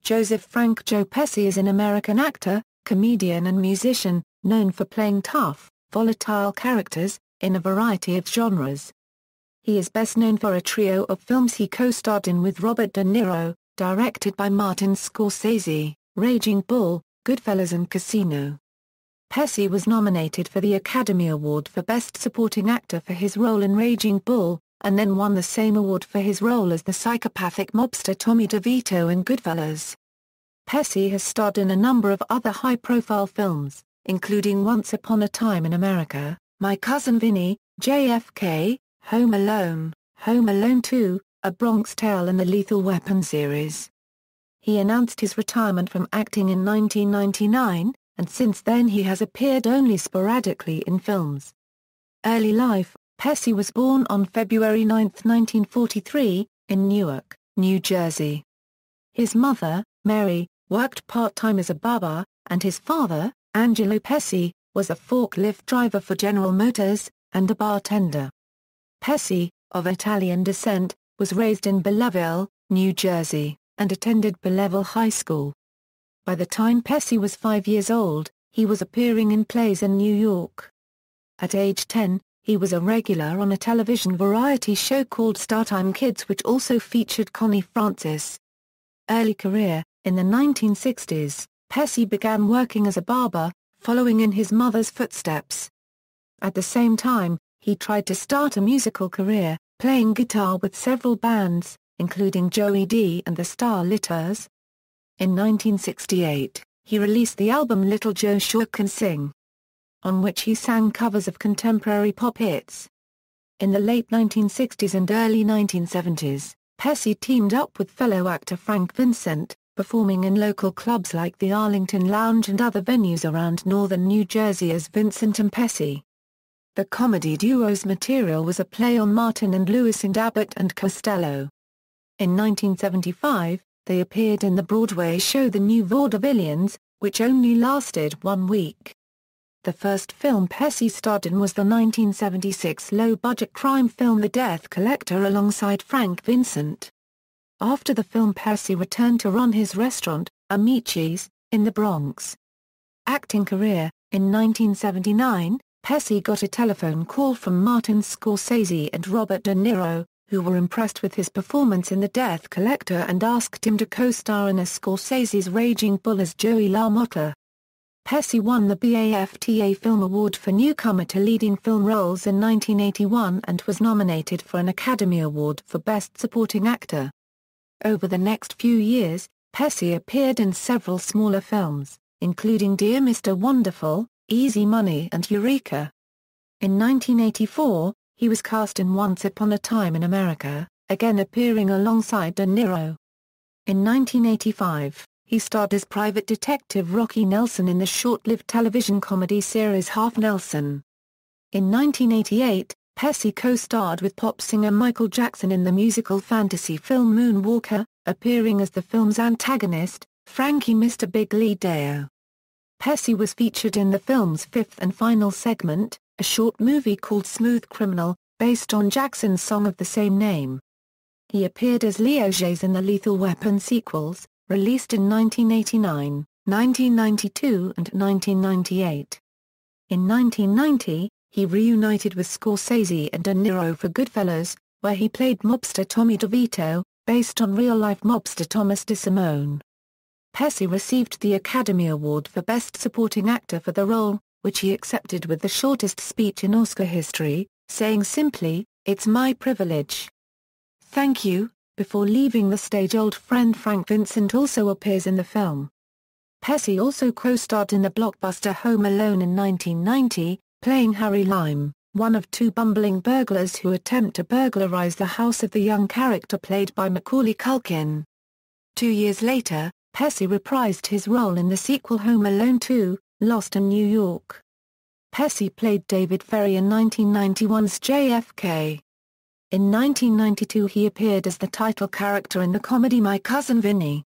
Joseph Frank Joe Pesci is an American actor, comedian and musician, known for playing tough, volatile characters, in a variety of genres. He is best known for a trio of films he co-starred in with Robert De Niro, directed by Martin Scorsese, Raging Bull, Goodfellas and Casino. Pesci was nominated for the Academy Award for Best Supporting Actor for his role in Raging Bull, and then won the same award for his role as the psychopathic mobster Tommy DeVito in Goodfellas. Pesci has starred in a number of other high-profile films, including Once Upon a Time in America, My Cousin Vinny, JFK, Home Alone, Home Alone 2, A Bronx Tale and the Lethal Weapon series. He announced his retirement from acting in 1999, and since then he has appeared only sporadically in films. Early life: Pesci was born on February 9, 1943, in Newark, New Jersey. His mother, Mary, worked part-time as a barber, and his father, Angelo Pesci, was a forklift driver for General Motors, and a bartender. Pesci, of Italian descent, was raised in Belleville, New Jersey, and attended Belleville High School. By the time Pesci was 5 years old, he was appearing in plays in New York. At age 10, he was a regular on a television variety show called Startime Kids, which also featured Connie Francis. Early career: in the 1960s, Pesci began working as a barber, following in his mother's footsteps. At the same time, he tried to start a musical career, playing guitar with several bands, including Joey D and the Starlitters. In 1968, he released the album Little Joe Sure Can Sing, on which he sang covers of contemporary pop hits. In the late 1960s and early 1970s, Pesci teamed up with fellow actor Frank Vincent, performing in local clubs like the Arlington Lounge and other venues around northern New Jersey as Vincent and Pesci. The comedy duo's material was a play on Martin and Lewis and Abbott and Costello. In 1975, they appeared in the Broadway show The New Vaudevillians, which only lasted 1 week. The first film Pesci starred in was the 1976 low-budget crime film The Death Collector alongside Frank Vincent. After the film, Pesci returned to run his restaurant, Amici's, in the Bronx. Acting career: in 1979, Pesci got a telephone call from Martin Scorsese and Robert De Niro, who were impressed with his performance in The Death Collector and asked him to co-star in a Scorsese's Raging Bull as Joey LaMotta. Pesci won the BAFTA Film Award for Newcomer to Leading Film Roles in 1981 and was nominated for an Academy Award for Best Supporting Actor. Over the next few years, Pesci appeared in several smaller films, including Dear Mr. Wonderful, Easy Money and Eureka. In 1984, he was cast in Once Upon a Time in America, again appearing alongside De Niro. In 1985, he starred as private detective Rocky Nelson in the short-lived television comedy series Half Nelson. In 1988, Pesci co-starred with pop singer Michael Jackson in the musical fantasy film Moonwalker, appearing as the film's antagonist, Frankie Mr. Big Lee Deo. Pesci was featured in the film's fifth and final segment, a short movie called Smooth Criminal, based on Jackson's song of the same name. He appeared as Leo Jays in the Lethal Weapon sequels, released in 1989, 1992 and 1998. In 1990, he reunited with Scorsese and De Niro for Goodfellas, where he played mobster Tommy DeVito, based on real-life mobster Thomas DeSimone. Pesci received the Academy Award for Best Supporting Actor for the role, which he accepted with the shortest speech in Oscar history, saying simply, "It's my privilege. Thank you." Before leaving the stage, old friend Frank Vincent also appears in the film. Pesci also co-starred in the blockbuster Home Alone in 1990, playing Harry Lime, one of two bumbling burglars who attempt to burglarize the house of the young character played by Macaulay Culkin. 2 years later, Pesci reprised his role in the sequel Home Alone 2, Lost in New York. Pesci played David Ferry in 1991's JFK. In 1992 he appeared as the title character in the comedy My Cousin Vinny.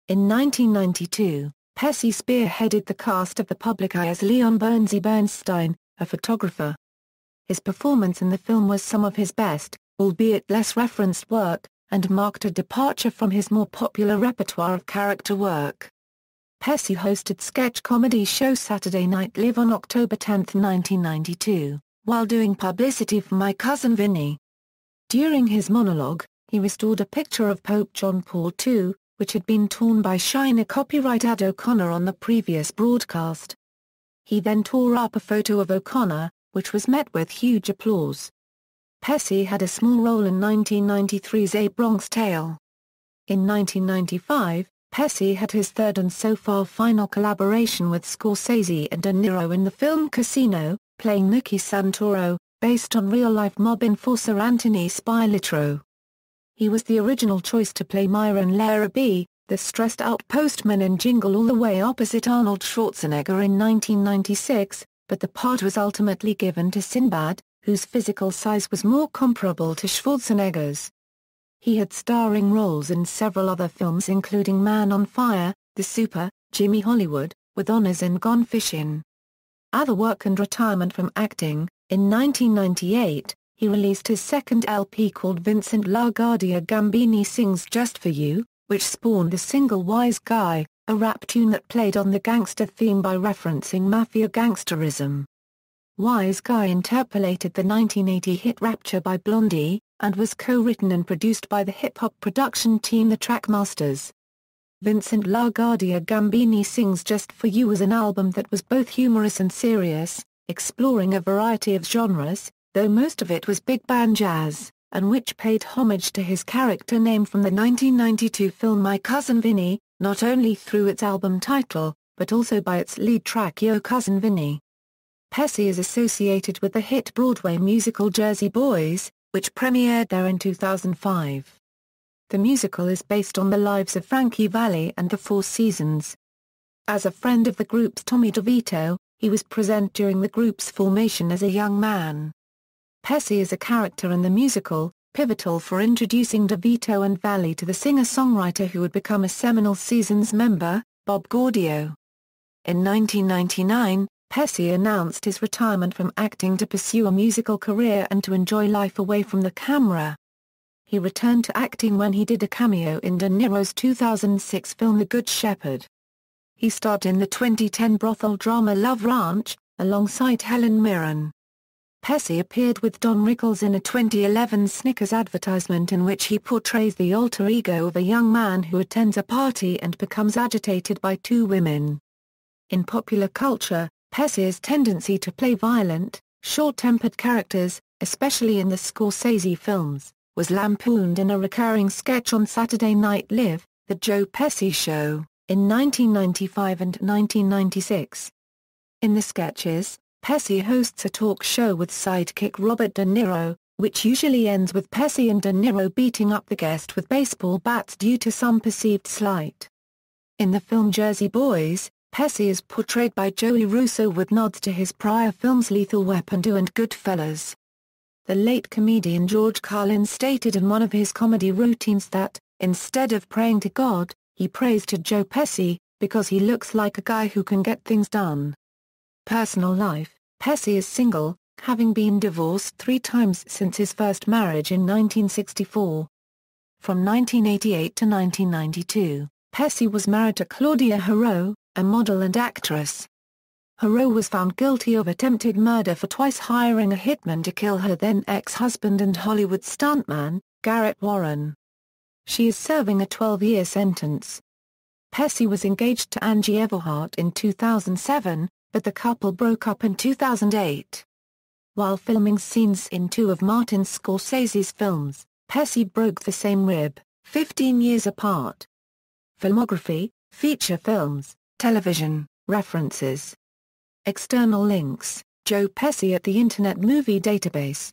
In 1992, Pesci spearheaded the cast of The Public Eye as Leon Bernsey Bernstein, a photographer. His performance in the film was some of his best, albeit less referenced work, and marked a departure from his more popular repertoire of character work. Pesci hosted sketch comedy show Saturday Night Live on October 10, 1992, while doing publicity for My Cousin Vinny. During his monologue, he restored a picture of Pope John Paul II, which had been torn by Shiner copyright Ad O'Connor on the previous broadcast. He then tore up a photo of O'Connor, which was met with huge applause. Pesci had a small role in 1993's A Bronx Tale. In 1995, Pesci had his third and so far final collaboration with Scorsese and De Niro in the film Casino, playing Nicky Santoro, based on real-life mob enforcer Anthony Spilotro. He was the original choice to play Myron Larrabee, the stressed-out postman in Jingle All the Way opposite Arnold Schwarzenegger in 1996, but the part was ultimately given to Sinbad, whose physical size was more comparable to Schwarzenegger's. He had starring roles in several other films including Man on Fire, The Super, Jimmy Hollywood, With Honors and Gone Fishing. Other work and retirement from acting. In 1998, he released his second LP called Vincent LaGuardia Gambini Sings Just For You, which spawned the single Wise Guy, a rap tune that played on the gangster theme by referencing mafia gangsterism. Wise Guy interpolated the 1980 hit Rapture by Blondie, and was co-written and produced by the hip-hop production team The Trackmasters. Vincent LaGuardia Gambini Sings Just For You was an album that was both humorous and serious, exploring a variety of genres, though most of it was big band jazz, and which paid homage to his character name from the 1992 film My Cousin Vinny, not only through its album title, but also by its lead track Yo Cousin Vinny. Pesci is associated with the hit Broadway musical Jersey Boys, which premiered there in 2005. The musical is based on the lives of Frankie Valli and the Four Seasons. As a friend of the group's Tommy DeVito, he was present during the group's formation as a young man. Pesci is a character in the musical, pivotal for introducing DeVito and Valli to the singer-songwriter who would become a seminal Seasons member, Bob Gaudio. In 1999, Pesci announced his retirement from acting to pursue a musical career and to enjoy life away from the camera. He returned to acting when he did a cameo in De Niro's 2006 film The Good Shepherd. He starred in the 2010 brothel drama Love Ranch, alongside Helen Mirren. Pesci appeared with Don Rickles in a 2011 Snickers advertisement in which he portrays the alter ego of a young man who attends a party and becomes agitated by two women. In popular culture, Pesci's tendency to play violent, short-tempered characters, especially in the Scorsese films, was lampooned in a recurring sketch on Saturday Night Live, The Joe Pesci Show, in 1995 and 1996. In the sketches, Pesci hosts a talk show with sidekick Robert De Niro, which usually ends with Pesci and De Niro beating up the guest with baseball bats due to some perceived slight. In the film Jersey Boys, Pesci is portrayed by Joey Russo with nods to his prior films Lethal Weapon 2 and Goodfellas. The late comedian George Carlin stated in one of his comedy routines that, instead of praying to God, he prays to Joe Pesci, because he looks like a guy who can get things done. Personal life: Pesci is single, having been divorced 3 times since his first marriage in 1964. From 1988 to 1992, Pesci was married to Claudia Haro, a model and actress. Haro was found guilty of attempted murder for twice hiring a hitman to kill her then ex-husband and Hollywood stuntman, Garrett Warren. She is serving a 12-year sentence. Pesci was engaged to Angie Everhart in 2007, but the couple broke up in 2008. While filming scenes in 2 of Martin Scorsese's films, Pesci broke the same rib, 15 years apart. Filmography: feature films, television, references. External links: Joe Pesci at the Internet Movie Database.